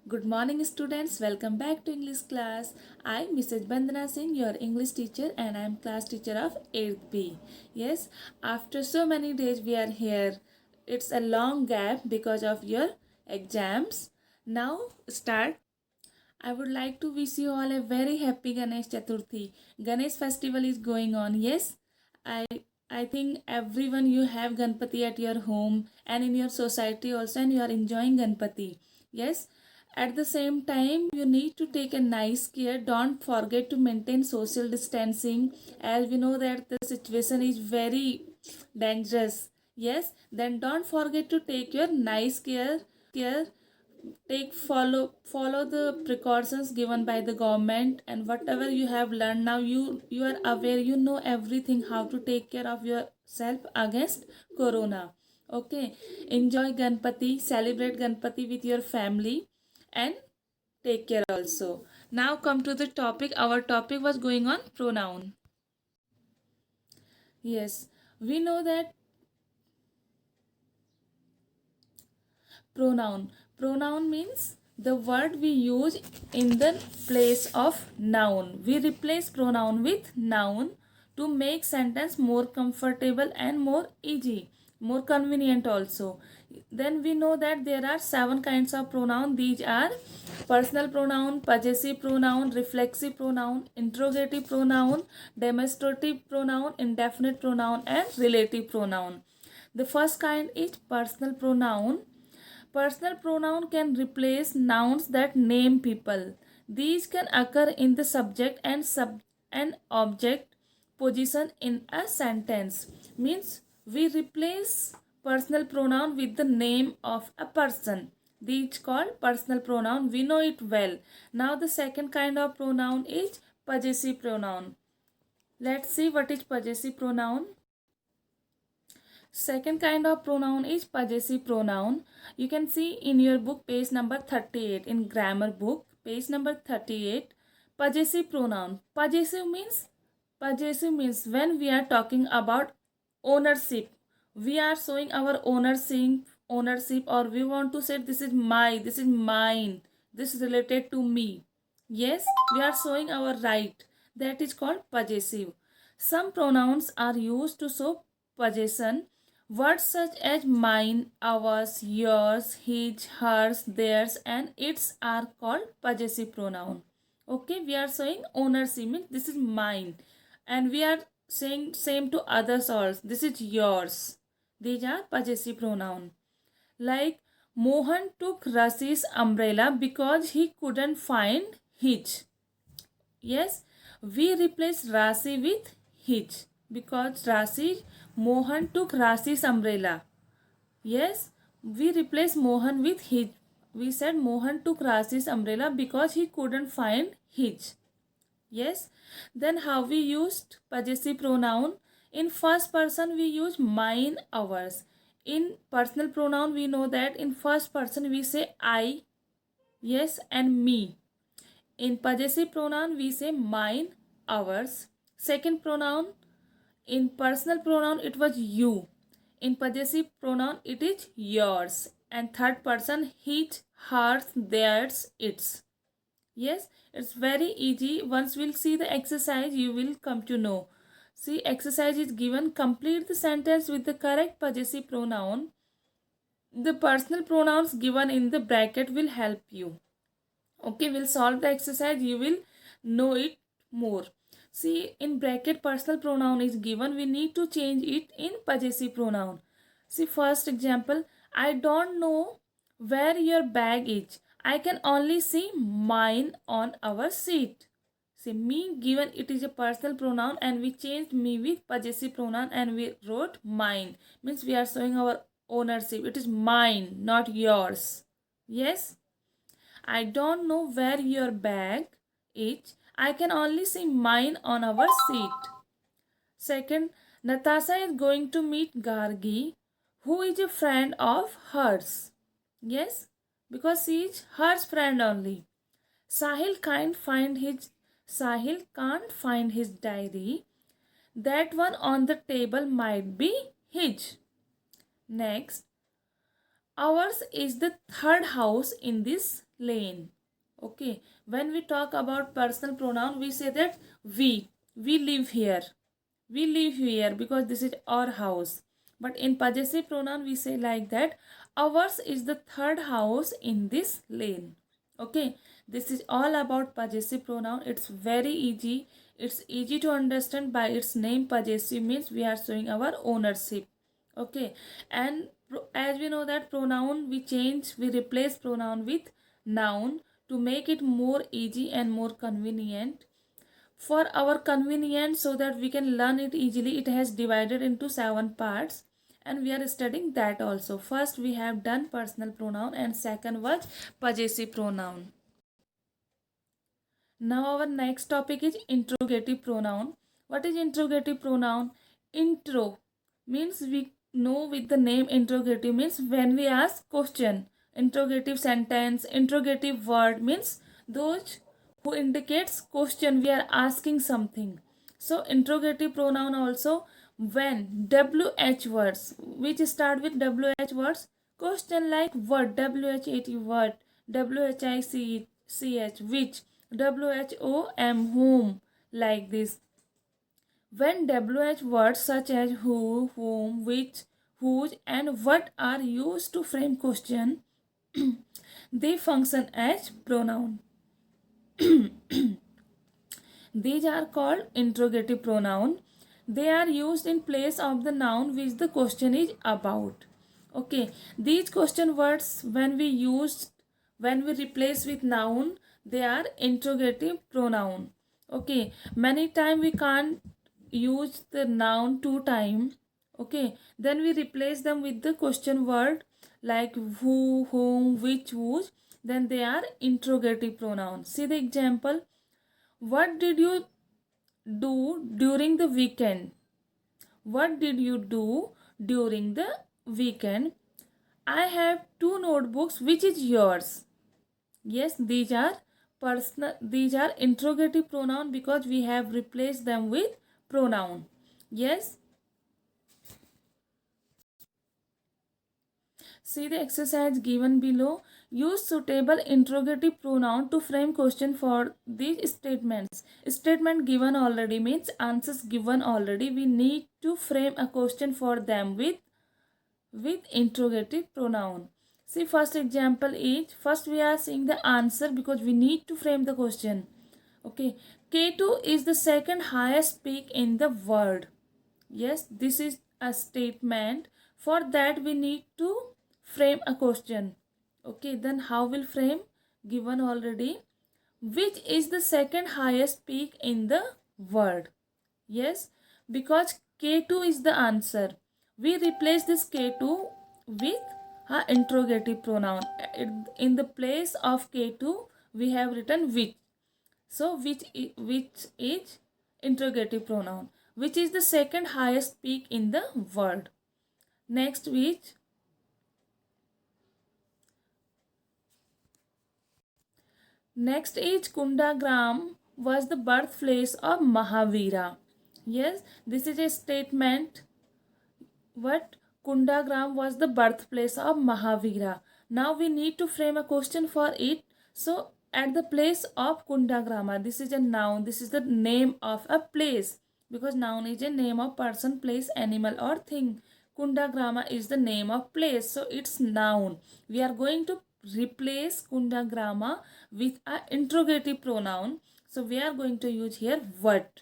Good morning, students. Welcome back to English class. I'm Mrs. Bandana Singh, your English teacher, and I'm class teacher of 8th B. Yes, after so many days, we are here. It's a long gap because of your exams. Now, start. I would like to wish you all a very happy Ganesh Chaturthi. Ganesh festival is going on. Yes, I I think everyone you have Ganpati at your home and in your society also, and you are enjoying Ganpati. Yes, at the same time, you need to take a nice care. Don't forget to maintain social distancing, as we know that the situation is very dangerous. Yes, then don't forget to take your nice care. Take follow the precautions given by the government, and whatever you have learned now, you are aware, you know everything how to take care of yourself against corona. Okay, enjoy Ganpati, celebrate Ganpati with your family, and take care also. Now come to the topic. Our topic was going on pronoun. Yes, we know that pronoun. Pronoun means the word we use in the place of noun. We replace pronoun with noun to make sentence more comfortable and more easy, more convenient also. Then we know that there are 7 kinds of pronoun. These are personal pronoun, possessive pronoun, reflexive pronoun, interrogative pronoun, demonstrative pronoun, indefinite pronoun, and relative pronoun. The first kind is personal pronoun. Personal pronoun can replace nouns that name people. These can occur in the subject and object position in a sentence. Means we replace personal pronoun with the name of a person. These called personal pronoun. We know it well. Now the second kind of pronoun is possessive pronoun. Let's see what is possessive pronoun. Second kind of pronoun is possessive pronoun. You can see in your book page number 38, in grammar book page number 38, possessive pronoun. Possessive means when we are talking about ownership. We are showing our ownership, or we want to say this is this is mine, this is related to me. Yes, we are showing our right. That is called possessive. Some pronouns are used to show possession. Words such as mine, ours, yours, his, hers, theirs, and its are called possessive pronoun. Okay, we are saying ownership means this is mine, and we are saying same to others also. This is yours. These are possessive pronoun. Like Mohan took Rasi's umbrella because he couldn't find his. Yes, we replace Rasi with his because Mohan took Rasi's umbrella. Yes, we replace Mohan with his. We said Mohan took Rasi's umbrella because he couldn't find his. Yes, then how we used possessive pronoun? In first person we use mine, ours. In personal pronoun we know that in first person we say I, yes, and me. In possessive pronoun, we say mine, ours. Second pronoun, in personal pronoun, it was you. In possessive pronoun, it is yours. And third person, his, hers, theirs, its. Yes, it's very easy. Once we'll see the exercise, you will come to know. See, exercise is given. Complete the sentence with the correct possessive pronoun. The personal pronouns given in the bracket will help you. Okay, we'll solve the exercise, you will know it more. See, in bracket personal pronoun is given, we need to change it in possessive pronoun. See, first example, I don't know where your bag is, I can only see mine on our seat. See, me given, it is a personal pronoun, and we changed me with possessive pronoun and we wrote mine. Means we are showing our ownership, it is mine, not yours. Yes, I don't know where your bag is. I can only see mine on our seat. Second, Natasha is going to meet Gargi, who is a friend of hers. Yes, because she is her friend only. Sahil can't find his diary. That one on the table might be his. Next, ours is the third house in this lane. Okay, when we talk about personal pronoun, we say that we live here. We live here because this is our house. But in possessive pronoun, we say like that ours is the third house in this lane. Okay, this is all about possessive pronoun. It's very easy. It's easy to understand by its name. Possessive means we are showing our ownership. Okay, and as we know that pronoun we replace pronoun with noun to make it more easy and more convenient. For our convenience, so that we can learn it easily, it has divided into 7 parts, and we are studying that also. First we have done personal pronoun and second was possessive pronoun. Now our next topic is interrogative pronoun. What is interrogative pronoun? Intro means we know with the name interrogative means when we ask question. Interrogative sentence, interrogative word means those who indicates question, we are asking something. So interrogative pronoun also when WH words which start with WH words, question like what, WHAT what, WHICH which, WHOM whom, like this. When WH words such as who, whom, which, whose and what are used to frame question, they function as pronoun. These are called interrogative pronoun. They are used in place of the noun which the question is about. Okay, these question words when we replace with noun, they are interrogative pronoun. Okay, many time we can't use the noun two time. Okay, then we replace them with the question word like who, whom, which, whose. Then they are interrogative pronoun. See the example. What did you do during the weekend? What did you do during the weekend? I have 2 notebooks. Which is yours? Yes, these are interrogative pronoun because we have replaced them with pronoun. Yes. See the exercise given below. Use suitable interrogative pronoun to frame question for these statements. Statement given already means answers given already. We need to frame a question for them with interrogative pronoun. See first example is, first we are seeing the answer because we need to frame the question. Okay, K2 is the second highest peak in the world. Yes, this is a statement. For that we need to frame a question. Okay, then how will frame? Given already. Which is the second highest peak in the world? Yes, because K2 is the answer. We replace this K2 with a interrogative pronoun. In the place of K2 we have written which. So which is interrogative pronoun. Which is the second highest peak in the world? Next which. Next is Kundagram was the birthplace of Mahavira. Yes, this is a statement. What? Kundagram was the birthplace of Mahavira. Now we need to frame a question for it. So at the place of Kundagrama, this is a noun. This is the name of a place because noun is a name of person, place, animal or thing. Kundagrama is the name of place. So it's noun. We are going to replace Kundagrama with a interrogative pronoun. So we are going to use here what.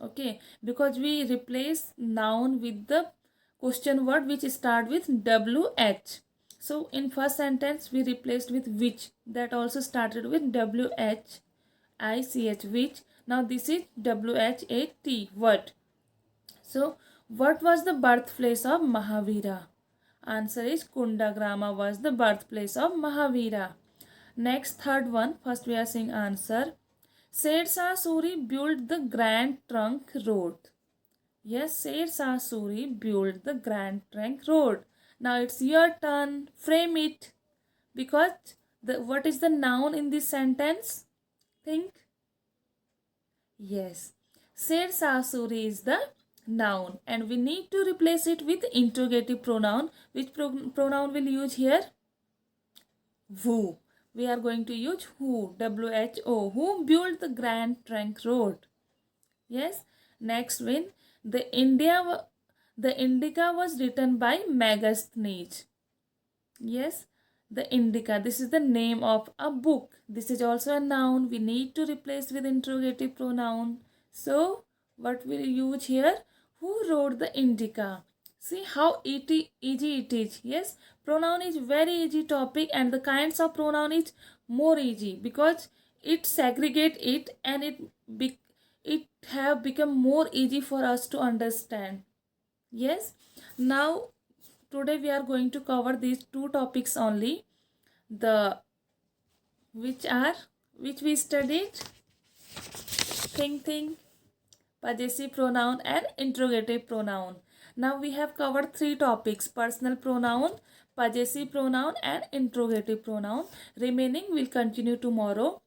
Okay, because we replace noun with the question word which start with WH. So in first sentence we replaced with which, that also started with WHICH, which. Now this is WHAT, what. So what was the birthplace of Mahavira? Answer is Kundagrama was the birthplace of Mahavira. Next third one, first we are seeing answer. Sher Suri built the Grand Trunk Road. Yes, Sher Suri built the Grand Trunk Road. Now it's your turn. Frame it. Because what is the noun in this sentence? Think. Yes. Sher Suri is the noun and we need to replace it with interrogative pronoun. Which pronoun will use here? Who. we are going to use who, WHO, who built the Grand Trunk Road. Yes. Next one, the the Indica was written by Megasthenes. Yes, the Indica. This is the name of a book. This is also a noun. We need to replace with interrogative pronoun. So, what will use here? Who wrote the Indica? See how easy it is. Yes, pronoun is very easy topic, and the kinds of pronoun is more easy because it segregate it, and it have become more easy for us to understand. Yes. Now today we are going to cover these two topics only, the which we studied, thing, possessive pronoun and interrogative pronoun. Now we have covered three topics: personal pronoun, possessive pronoun and interrogative pronoun. Remaining will continue tomorrow.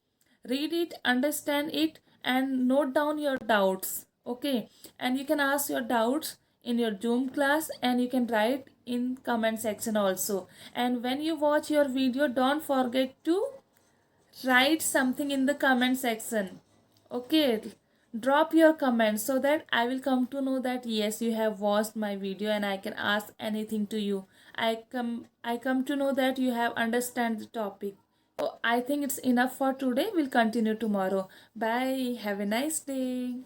Read it, understand it, and note down your doubts. Okay, and you can ask your doubts in your Zoom class, and you can write in comment section also. And when you watch your video, don't forget to write something in the comment section. Okay, drop your comments so that I will come to know that yes, you have watched my video and I can ask anything to you. I come to know that you have understand the topic. So I think it's enough for today. We'll continue tomorrow. Bye. Have a nice day.